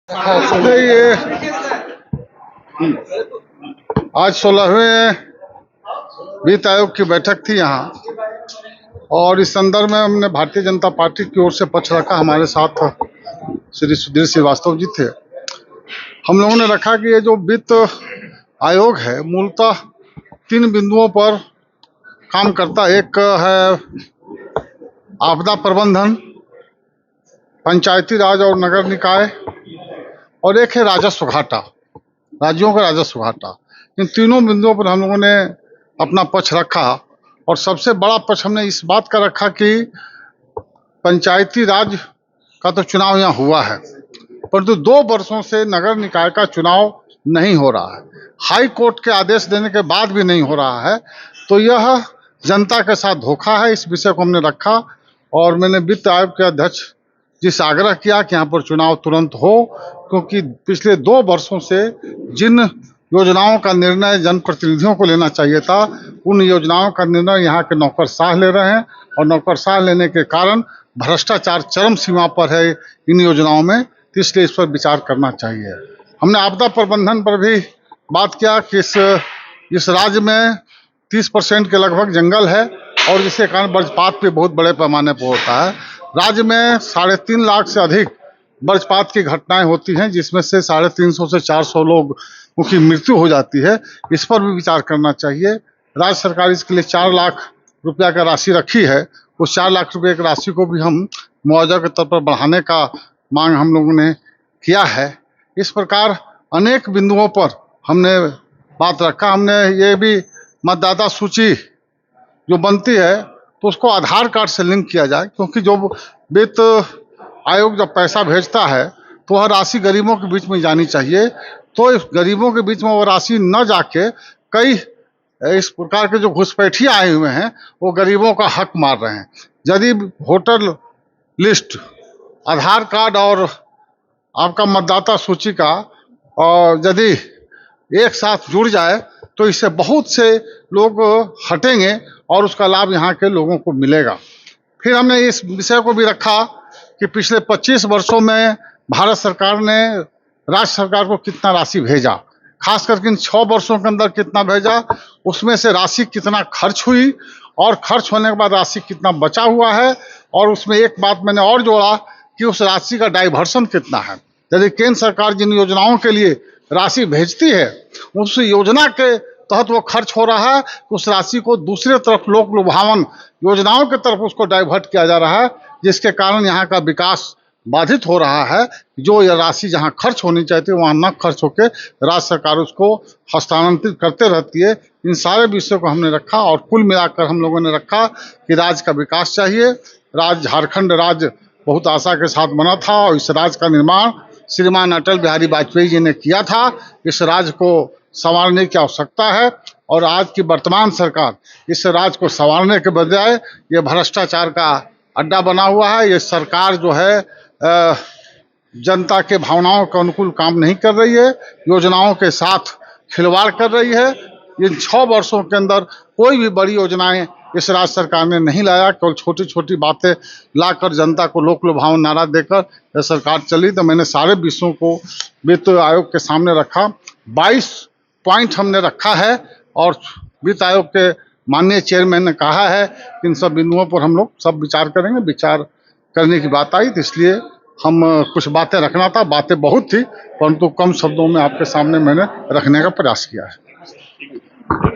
नहीं, ये आज 16वें वित्त आयोग की बैठक थी यहाँ, और इस संदर्भ में हमने भारतीय जनता पार्टी की ओर से पक्ष रखा। हमारे साथ श्री सुधीर श्रीवास्तव जी थे। हम लोगों ने रखा कि ये जो वित्त आयोग है मूलतः 3 बिंदुओं पर काम करता है। एक है आपदा प्रबंधन, पंचायती राज और नगर निकाय, और एक है राजस्व घाटा, राज्यों का राजस्व घाटा। इन तीनों बिंदुओं पर हम लोगों ने अपना पक्ष रखा, और सबसे बड़ा पक्ष हमने इस बात का रखा कि पंचायती राज का तो चुनाव यहाँ हुआ है, परंतु 2 वर्षों से नगर निकाय का चुनाव नहीं हो रहा है। हाई कोर्ट के आदेश देने के बाद भी नहीं हो रहा है, तो यह जनता के साथ धोखा है। इस विषय को हमने रखा, और मैंने वित्त आयोग के अध्यक्ष जी से आग्रह किया कि यहाँ पर चुनाव तुरंत हो, क्योंकि पिछले 2 वर्षों से जिन योजनाओं का निर्णय जनप्रतिनिधियों को लेना चाहिए था, उन योजनाओं का निर्णय यहाँ के नौकरशाह ले रहे हैं, और नौकरशाह लेने के कारण भ्रष्टाचार चरम सीमा पर है इन योजनाओं में, तो इसलिए इस पर विचार करना चाहिए। हमने आपदा प्रबंधन पर भी बात किया कि इस राज्य में 30% के लगभग जंगल है, और जिसके कारण वज्रपात भी बहुत बड़े पैमाने पर होता है। राज्य में 3.5 लाख से अधिक वज्रपात की घटनाएं होती हैं, जिसमें से 350 से 400 लोगों की मृत्यु हो जाती है। इस पर भी विचार करना चाहिए। राज्य सरकार इसके लिए 4 लाख रुपया का राशि रखी है। उस 4 लाख रुपये की राशि को भी हम मुआवजा के तौर पर बढ़ाने का मांग हम लोगों ने किया है। इस प्रकार अनेक बिंदुओं पर हमने बात रखा। हमने ये भी मतदाता सूची जो बनती है तो उसको आधार कार्ड से लिंक किया जाए, क्योंकि जो वित्त आयोग जब पैसा भेजता है तो वह राशि गरीबों के बीच में जानी चाहिए। तो इस गरीबों के बीच में वो राशि न जाके कई इस प्रकार के जो घुसपैठिए आए हुए हैं वो गरीबों का हक मार रहे हैं। यदि वोटर लिस्ट, आधार कार्ड और आपका मतदाता सूची का और यदि एक साथ जुड़ जाए तो इससे बहुत से लोग हटेंगे और उसका लाभ यहाँ के लोगों को मिलेगा। फिर हमने इस विषय को भी रखा कि पिछले 25 वर्षों में भारत सरकार ने राज्य सरकार को कितना राशि भेजा, खास करके इन 6 वर्षों के अंदर कितना भेजा, उसमें से राशि कितना खर्च हुई और खर्च होने के बाद राशि कितना बचा हुआ है। और उसमें एक बात मैंने और जोड़ा कि उस राशि का डाइवर्सन कितना है। यदि केंद्र सरकार जिन योजनाओं के लिए राशि भेजती है उस योजना के तहत वो खर्च हो रहा है, उस राशि को दूसरे तरफ लोक लुभावन योजनाओं की तरफ उसको डाइवर्ट किया जा रहा है, जिसके कारण यहाँ का विकास बाधित हो रहा है। जो यह राशि जहाँ खर्च होनी चाहिए वहाँ न खर्च होकर राज्य सरकार उसको हस्तांतरित करते रहती है। इन सारे विषयों को हमने रखा, और कुल मिलाकर हम लोगों ने रखा कि राज्य का विकास चाहिए। राज्य झारखंड राज्य बहुत आशा के साथ बना था, और इस राज्य का निर्माण श्रीमान अटल बिहारी वाजपेयी जी ने किया था। इस राज्य को संवारने की आवश्यकता है, और आज की वर्तमान सरकार इस राज्य को संवारने के बजाय ये भ्रष्टाचार का अड्डा बना हुआ है। ये सरकार जो है जनता के भावनाओं के अनुकूल काम नहीं कर रही है, योजनाओं के साथ खिलवाड़ कर रही है। इन 6 वर्षों के अंदर कोई भी बड़ी योजनाएं इस राज्य सरकार ने नहीं लाया, केवल छोटी छोटी बातें लाकर जनता को लोक लुभावन नारा देकर यह सरकार चली। तो मैंने सारे विषयों को वित्त आयोग के सामने रखा। 22 पॉइंट हमने रखा है, और वित्त आयोग के माननीय चेयरमैन ने कहा है कि इन सब बिंदुओं पर हम लोग सब विचार करेंगे। विचार करने की बात आई तो इसलिए हम कुछ बातें रखना था। बातें बहुत थी, परंतु कम शब्दों में आपके सामने मैंने रखने का प्रयास किया है।